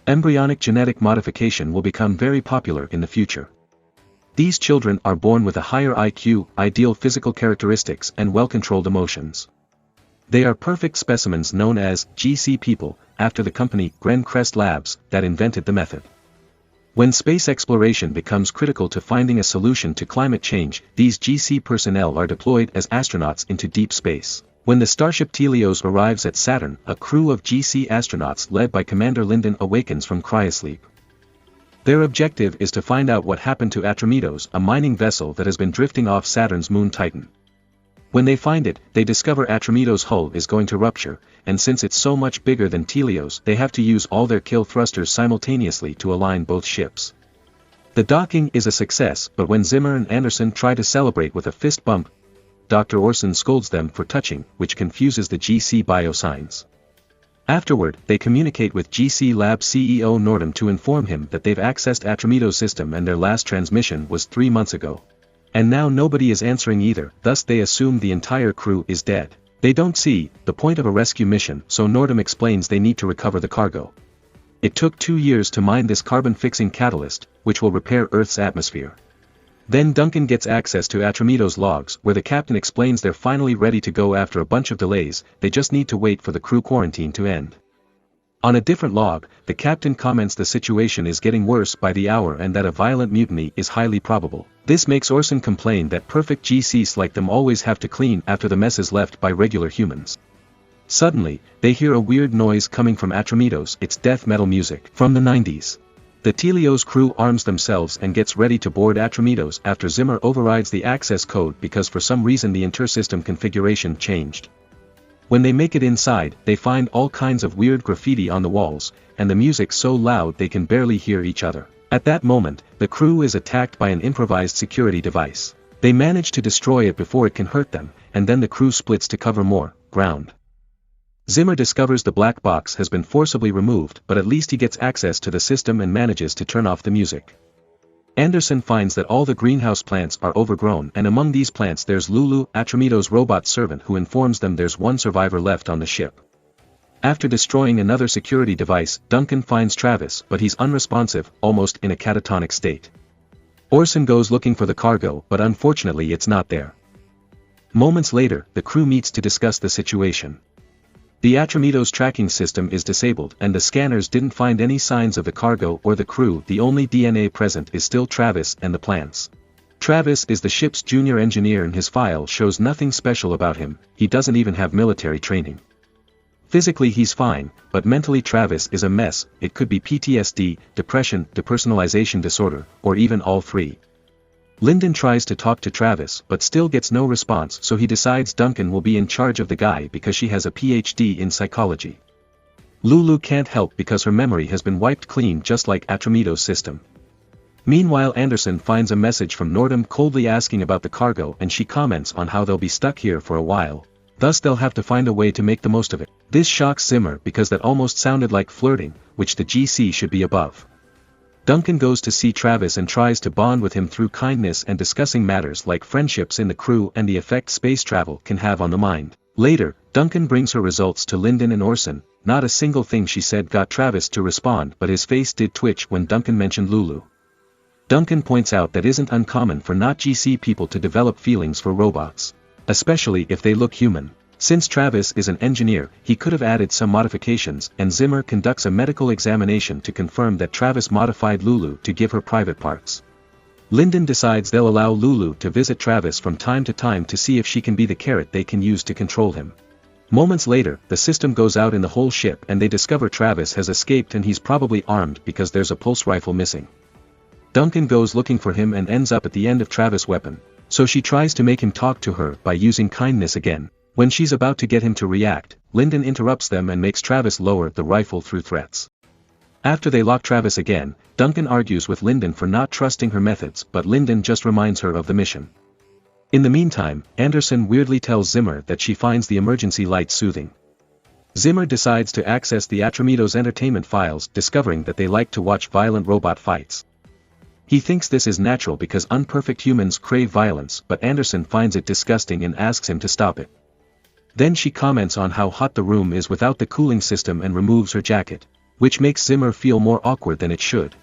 Embryonic genetic modification will become very popular in the future. These children are born with a higher IQ, ideal physical characteristics and well-controlled emotions. They are perfect specimens known as GC people, after the company Gren Crest Labs that invented the method. When space exploration becomes critical to finding a solution to climate change, these GC personnel are deployed as astronauts into deep space. When the starship Helios arrives at Saturn, a crew of GC astronauts led by Commander Linden awakens from cryosleep. Their objective is to find out what happened to Atramitos, a mining vessel that has been drifting off Saturn's moon Titan. When they find it, they discover Atramitos' hull is going to rupture, and since it's so much bigger than Helios, they have to use all their kill thrusters simultaneously to align both ships. The docking is a success, but when Zimmer and Anderson try to celebrate with a fist bump, Dr. Orson scolds them for touching, which confuses the GC biosigns. Afterward, they communicate with GC Lab CEO Nordum to inform him that they've accessed Atramitos' system and their last transmission was 3 months ago. And now nobody is answering either, thus they assume the entire crew is dead. They don't see the point of a rescue mission, so Nordum explains they need to recover the cargo. It took 2 years to mine this carbon-fixing catalyst, which will repair Earth's atmosphere. Then Duncan gets access to Atramitos' logs, where the captain explains they're finally ready to go after a bunch of delays, they just need to wait for the crew quarantine to end. On a different log, the captain comments the situation is getting worse by the hour and that a violent mutiny is highly probable. This makes Orson complain that perfect GCs like them always have to clean after the messes left by regular humans. Suddenly, they hear a weird noise coming from Atramitos, it's death metal music from the 90s. The Helios crew arms themselves and gets ready to board Atramitos after Zimmer overrides the access code because for some reason the inter-system configuration changed. When they make it inside, they find all kinds of weird graffiti on the walls, and the music so loud they can barely hear each other. At that moment, the crew is attacked by an improvised security device. They manage to destroy it before it can hurt them, and then the crew splits to cover more ground. Zimmer discovers the black box has been forcibly removed, but at least he gets access to the system and manages to turn off the music. Anderson finds that all the greenhouse plants are overgrown, and among these plants there's Lulu, Atramitos' robot servant, who informs them there's one survivor left on the ship. After destroying another security device, Duncan finds Travis, but he's unresponsive, almost in a catatonic state. Orson goes looking for the cargo, but unfortunately it's not there. Moments later, the crew meets to discuss the situation. The Atramitos tracking system is disabled and the scanners didn't find any signs of the cargo or the crew. The only DNA present is still Travis and the plants. Travis is the ship's junior engineer and his file shows nothing special about him, he doesn't even have military training. Physically he's fine, but mentally Travis is a mess. It could be PTSD, depression, depersonalization disorder, or even all three. Linden tries to talk to Travis but still gets no response, so he decides Duncan will be in charge of the guy because she has a PhD in psychology. Lulu can't help because her memory has been wiped clean just like Atramitos' system. Meanwhile Anderson finds a message from Nordum coldly asking about the cargo and she comments on how they'll be stuck here for a while. Thus they'll have to find a way to make the most of it. This shocks Zimmer because that almost sounded like flirting, which the GC should be above. Duncan goes to see Travis and tries to bond with him through kindness and discussing matters like friendships in the crew and the effect space travel can have on the mind. Later, Duncan brings her results to Linden and Orson. Not a single thing she said got Travis to respond, but his face did twitch when Duncan mentioned Lulu. Duncan points out that isn't uncommon for not GC people to develop feelings for robots, especially if they look human. Since Travis is an engineer, he could have added some modifications, and Zimmer conducts a medical examination to confirm that Travis modified Lulu to give her private parts. Linden decides they'll allow Lulu to visit Travis from time to time to see if she can be the carrot they can use to control him. Moments later, the system goes out in the whole ship and they discover Travis has escaped and he's probably armed because there's a pulse rifle missing. Duncan goes looking for him and ends up at the end of Travis' weapon, so she tries to make him talk to her by using kindness again. When she's about to get him to react, Linden interrupts them and makes Travis lower the rifle through threats. After they lock Travis again, Duncan argues with Linden for not trusting her methods, but Linden just reminds her of the mission. In the meantime, Anderson weirdly tells Zimmer that she finds the emergency light soothing. Zimmer decides to access the Atramitos entertainment files, discovering that they like to watch violent robot fights. He thinks this is natural because unperfect humans crave violence, but Anderson finds it disgusting and asks him to stop it. Then she comments on how hot the room is without the cooling system and removes her jacket. which makes Zimmer feel more awkward than it should.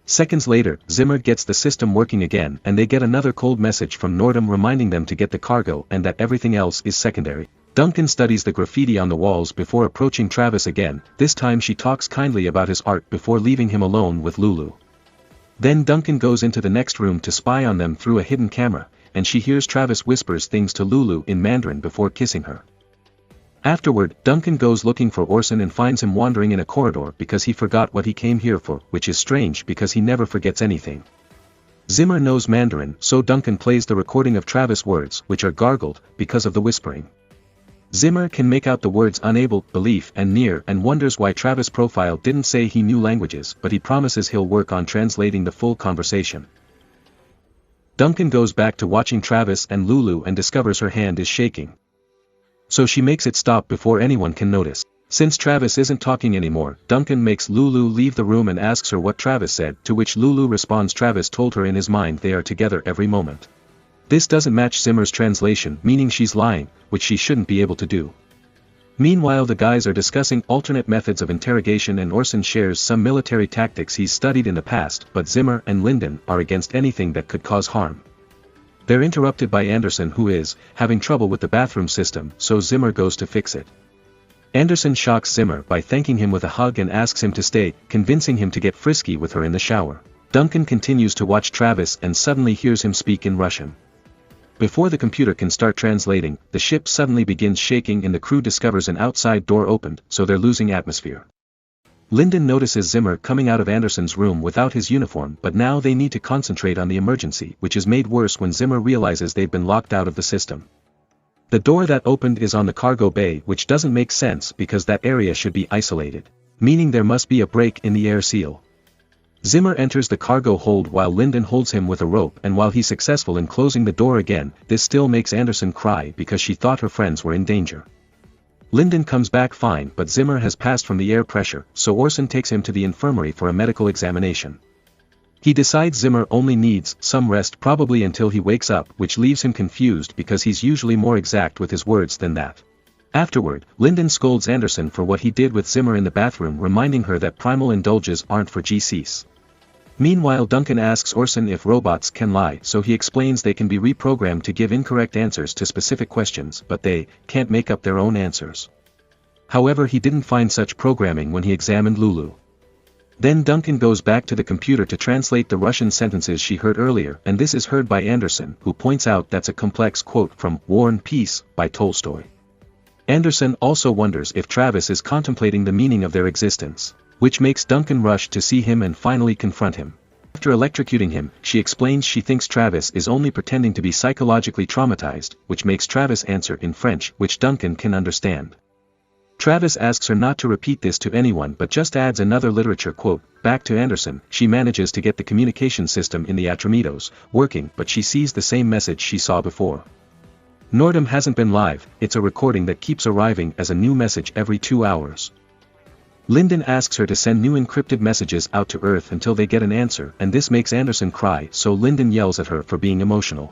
Seconds later, Zimmer gets the system working again and they get another cold message from Nordum reminding them to get the cargo and that everything else is secondary. Duncan studies the graffiti on the walls before approaching Travis again. This time she talks kindly about his art before leaving him alone with Lulu. Then Duncan goes into the next room to spy on them through a hidden camera, and she hears Travis whispers things to Lulu in Mandarin before kissing her. Afterward, Duncan goes looking for Orson and finds him wandering in a corridor because he forgot what he came here for, which is strange because he never forgets anything. Zimmer knows Mandarin, so Duncan plays the recording of Travis' words, which are gargled, because of the whispering. Zimmer can make out the words unable, belief and near and wonders why Travis' profile didn't say he knew languages, but he promises he'll work on translating the full conversation. Duncan goes back to watching Travis and Lulu and discovers her hand is shaking. So she makes it stop before anyone can notice. Since Travis isn't talking anymore, Duncan makes Lulu leave the room and asks her what Travis said, to which Lulu responds Travis told her in his mind they are together every moment. This doesn't match Zimmer's translation, meaning she's lying, which she shouldn't be able to do. Meanwhile the guys are discussing alternate methods of interrogation and Orson shares some military tactics he's studied in the past, but Zimmer and Lyndon are against anything that could cause harm. They're interrupted by Anderson who is having trouble with the bathroom system, so Zimmer goes to fix it. Anderson shocks Zimmer by thanking him with a hug and asks him to stay, convincing him to get frisky with her in the shower. Duncan continues to watch Travis and suddenly hears him speak in Russian. Before the computer can start translating, the ship suddenly begins shaking and the crew discovers an outside door opened, so they're losing atmosphere. Lyndon notices Zimmer coming out of Anderson's room without his uniform, but now they need to concentrate on the emergency, which is made worse when Zimmer realizes they've been locked out of the system. The door that opened is on the cargo bay, which doesn't make sense because that area should be isolated, meaning there must be a break in the air seal. Zimmer enters the cargo hold while Lyndon holds him with a rope, and while he's successful in closing the door again, this still makes Anderson cry because she thought her friends were in danger. Lyndon comes back fine, but Zimmer has passed from the air pressure, so Orson takes him to the infirmary for a medical examination. He decides Zimmer only needs some rest, probably until he wakes up, which leaves him confused because he's usually more exact with his words than that. Afterward, Lyndon scolds Anderson for what he did with Zimmer in the bathroom, reminding her that primal indulges aren't for GCs. Meanwhile Duncan asks Orson if robots can lie, so he explains they can be reprogrammed to give incorrect answers to specific questions, but they can't make up their own answers. However, he didn't find such programming when he examined Lulu. Then Duncan goes back to the computer to translate the Russian sentences she heard earlier, and this is heard by Anderson, who points out that's a complex quote from War and Peace by Tolstoy. Anderson also wonders if Travis is contemplating the meaning of their existence, which makes Duncan rush to see him and finally confront him. After electrocuting him, she explains she thinks Travis is only pretending to be psychologically traumatized, which makes Travis answer in French, which Duncan can understand. Travis asks her not to repeat this to anyone but just adds another literature quote. Back to Anderson, she manages to get the communication system in the Atramitos working, but she sees the same message she saw before. Nordum hasn't been live, it's a recording that keeps arriving as a new message every 2 hours. Lyndon asks her to send new encrypted messages out to Earth until they get an answer, and this makes Anderson cry, so Lyndon yells at her for being emotional.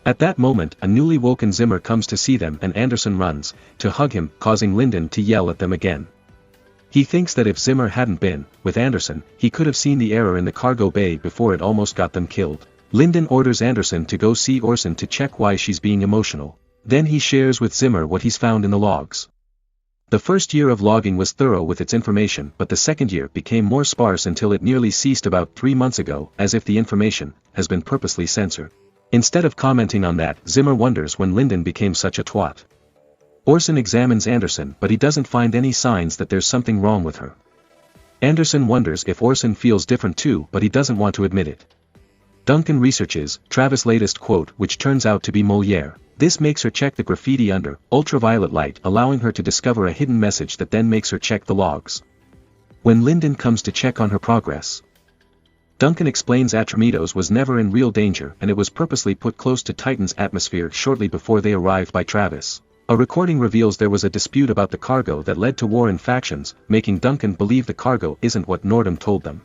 At that moment, a newly woken Zimmer comes to see them and Anderson runs to hug him, causing Lyndon to yell at them again. He thinks that if Zimmer hadn't been with Anderson, he could have seen the error in the cargo bay before it almost got them killed. Lyndon orders Anderson to go see Orson to check why she's being emotional. Then he shares with Zimmer what he's found in the logs. The first year of logging was thorough with its information, but the second year became more sparse until it nearly ceased about 3 months ago, as if the information has been purposely censored. Instead of commenting on that, Zimmer wonders when Lyndon became such a twat. Orson examines Anderson, but he doesn't find any signs that there's something wrong with her. Anderson wonders if Orson feels different too, but he doesn't want to admit it. Duncan researches Travis' latest quote, which turns out to be Molière. This makes her check the graffiti under ultraviolet light, allowing her to discover a hidden message that then makes her check the logs. When Lyndon comes to check on her progress, Duncan explains Atramitos was never in real danger and it was purposely put close to Titan's atmosphere shortly before they arrived by Travis. A recording reveals there was a dispute about the cargo that led to war and factions, making Duncan believe the cargo isn't what Nordum told them.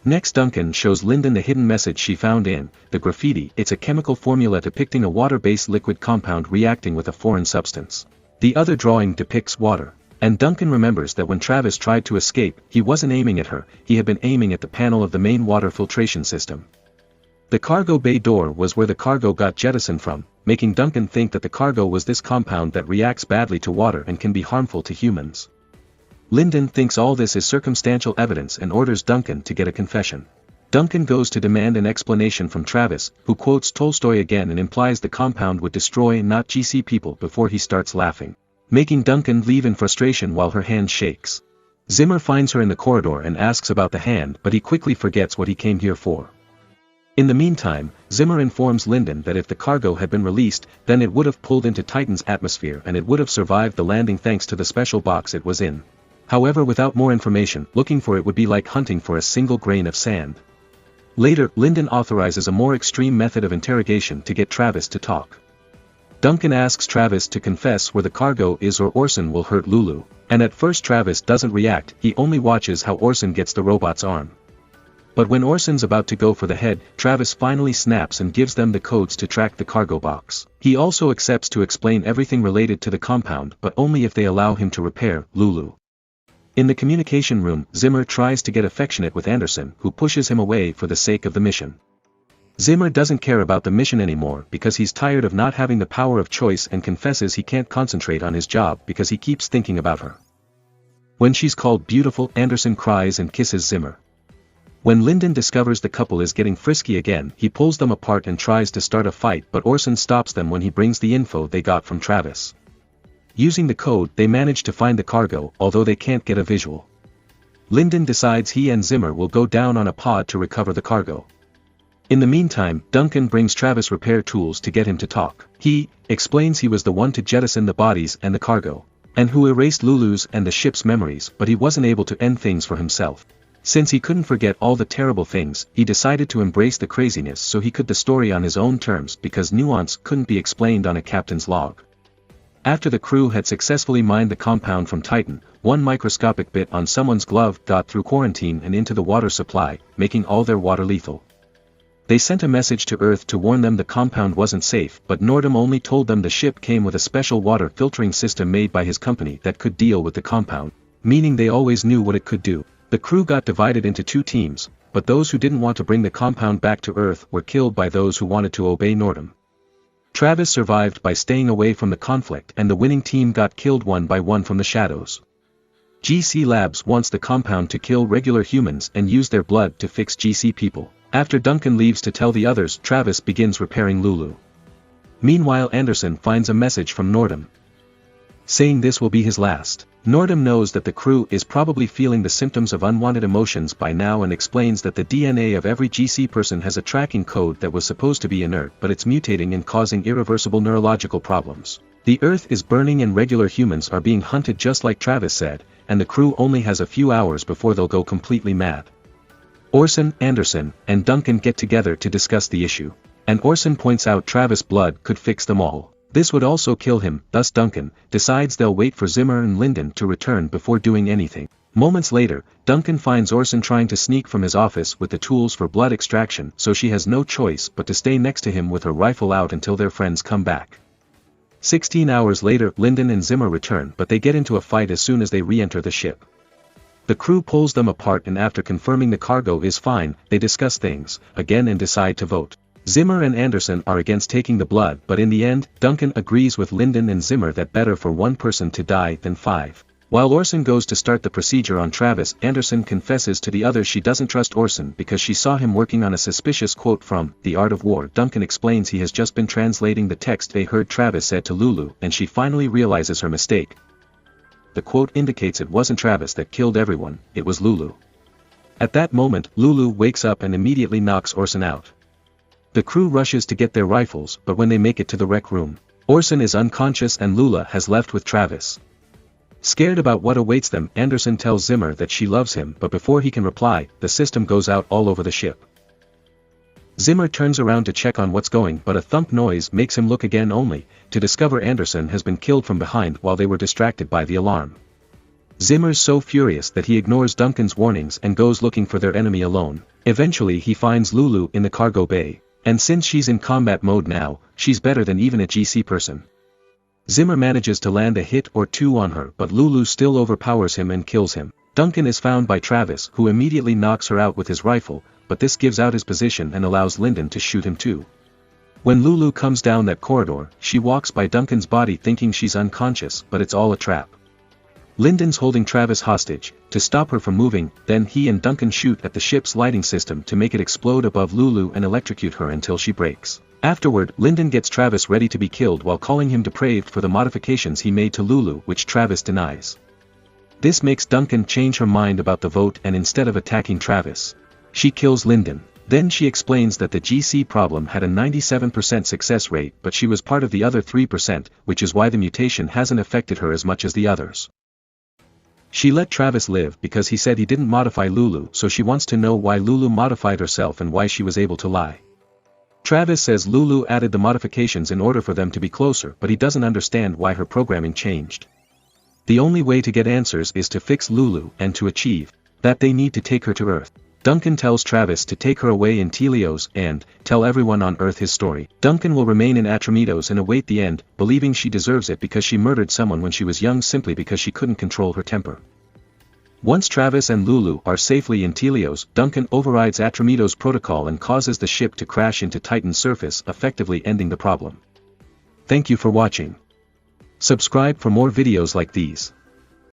Next, Duncan shows Lyndon the hidden message she found in the graffiti. It's a chemical formula depicting a water-based liquid compound reacting with a foreign substance. The other drawing depicts water. And Duncan remembers that when Travis tried to escape, he wasn't aiming at her, he had been aiming at the panel of the main water filtration system. The cargo bay door was where the cargo got jettisoned from, making Duncan think that the cargo was this compound that reacts badly to water and can be harmful to humans. Lyndon thinks all this is circumstantial evidence and orders Duncan to get a confession. Duncan goes to demand an explanation from Travis, who quotes Tolstoy again and implies the compound would destroy not GC people before he starts laughing, making Duncan leave in frustration while her hand shakes. Zimmer finds her in the corridor and asks about the hand, but he quickly forgets what he came here for. In the meantime, Zimmer informs Lyndon that if the cargo had been released, then it would have pulled into Titan's atmosphere and it would have survived the landing thanks to the special box it was in. However, without more information, looking for it would be like hunting for a single grain of sand. Later, Lyndon authorizes a more extreme method of interrogation to get Travis to talk. Duncan asks Travis to confess where the cargo is or Orson will hurt Lulu, and at first Travis doesn't react, he only watches how Orson gets the robot's arm. But when Orson's about to go for the head, Travis finally snaps and gives them the codes to track the cargo box. He also accepts to explain everything related to the compound, but only if they allow him to repair Lulu. In the communication room, Zimmer tries to get affectionate with Anderson, who pushes him away for the sake of the mission. Zimmer doesn't care about the mission anymore because he's tired of not having the power of choice and confesses he can't concentrate on his job because he keeps thinking about her. When she's called beautiful, Anderson cries and kisses Zimmer. When Lyndon discovers the couple is getting frisky again, he pulls them apart and tries to start a fight, but Orson stops them when he brings the info they got from Travis. Using the code, they manage to find the cargo, although they can't get a visual. Lyndon decides he and Zimmer will go down on a pod to recover the cargo. In the meantime, Duncan brings Travis repair tools to get him to talk. He explains he was the one to jettison the bodies and the cargo, and who erased Lulu's and the ship's memories, but he wasn't able to end things for himself. Since he couldn't forget all the terrible things, he decided to embrace the craziness so he could the story on his own terms because nuance couldn't be explained on a captain's log. After the crew had successfully mined the compound from Titan, one microscopic bit on someone's glove got through quarantine and into the water supply, making all their water lethal. They sent a message to Earth to warn them the compound wasn't safe, but Nordum only told them the ship came with a special water filtering system made by his company that could deal with the compound, meaning they always knew what it could do. The crew got divided into two teams, but those who didn't want to bring the compound back to Earth were killed by those who wanted to obey Nordum. Travis survived by staying away from the conflict and the winning team got killed one by one from the shadows. GC Labs wants the compound to kill regular humans and use their blood to fix GC people. After Duncan leaves to tell the others, Travis begins repairing Lulu. Meanwhile, Anderson finds a message from Nordum, saying this will be his last. Nordum knows that the crew is probably feeling the symptoms of unwanted emotions by now and explains that the DNA of every GC person has a tracking code that was supposed to be inert, but it's mutating and causing irreversible neurological problems. The Earth is burning and regular humans are being hunted just like Travis said, and the crew only has a few hours before they'll go completely mad. Orson, Anderson, and Duncan get together to discuss the issue, and Orson points out Travis' blood could fix them all. This would also kill him, thus Duncan decides they'll wait for Zimmer and Lyndon to return before doing anything. Moments later, Duncan finds Orson trying to sneak from his office with the tools for blood extraction, so she has no choice but to stay next to him with her rifle out until their friends come back. 16 hours later, Lyndon and Zimmer return, but they get into a fight as soon as they re-enter the ship. The crew pulls them apart and after confirming the cargo is fine, they discuss things again and decide to vote. Zimmer and Anderson are against taking the blood, but in the end, Duncan agrees with Lyndon and Zimmer that better for one person to die than 5. While Orson goes to start the procedure on Travis, Anderson confesses to the others she doesn't trust Orson because she saw him working on a suspicious quote from The Art of War. Duncan explains he has just been translating the text they heard Travis said to Lulu, and she finally realizes her mistake. The quote indicates it wasn't Travis that killed everyone, it was Lulu. At that moment, Lulu wakes up and immediately knocks Orson out. The crew rushes to get their rifles, but when they make it to the rec room, Orson is unconscious and Lula has left with Travis. Scared about what awaits them, Anderson tells Zimmer that she loves him, but before he can reply, the system goes out all over the ship. Zimmer turns around to check on what's going, but a thump noise makes him look again only to discover Anderson has been killed from behind while they were distracted by the alarm. Zimmer's so furious that he ignores Duncan's warnings and goes looking for their enemy alone. Eventually he finds Lulu in the cargo bay. And since she's in combat mode now, she's better than even a GC person. Zimmer manages to land a hit or two on her, but Lulu still overpowers him and kills him. Duncan is found by Travis, who immediately knocks her out with his rifle, but this gives out his position and allows Lyndon to shoot him too. When Lulu comes down that corridor, she walks by Duncan's body thinking she's unconscious, but it's all a trap. Lyndon's holding Travis hostage, to stop her from moving, then he and Duncan shoot at the ship's lighting system to make it explode above Lulu and electrocute her until she breaks. Afterward, Lyndon gets Travis ready to be killed while calling him depraved for the modifications he made to Lulu, which Travis denies. This makes Duncan change her mind about the vote, and instead of attacking Travis, she kills Lyndon. Then she explains that the GC problem had a 97% success rate, but she was part of the other 3%, which is why the mutation hasn't affected her as much as the others. She let Travis live because he said he didn't modify Lulu, so she wants to know why Lulu modified herself and why she was able to lie. Travis says Lulu added the modifications in order for them to be closer, but he doesn't understand why her programming changed. The only way to get answers is to fix Lulu, and to achieve that they need to take her to Earth. Duncan tells Travis to take her away in Telios and tell everyone on Earth his story. Duncan will remain in Atramitos and await the end, believing she deserves it because she murdered someone when she was young simply because she couldn't control her temper. Once Travis and Lulu are safely in Telios, Duncan overrides Atramitos' protocol and causes the ship to crash into Titan's surface, effectively ending the problem. Thank you for watching. Subscribe for more videos like these.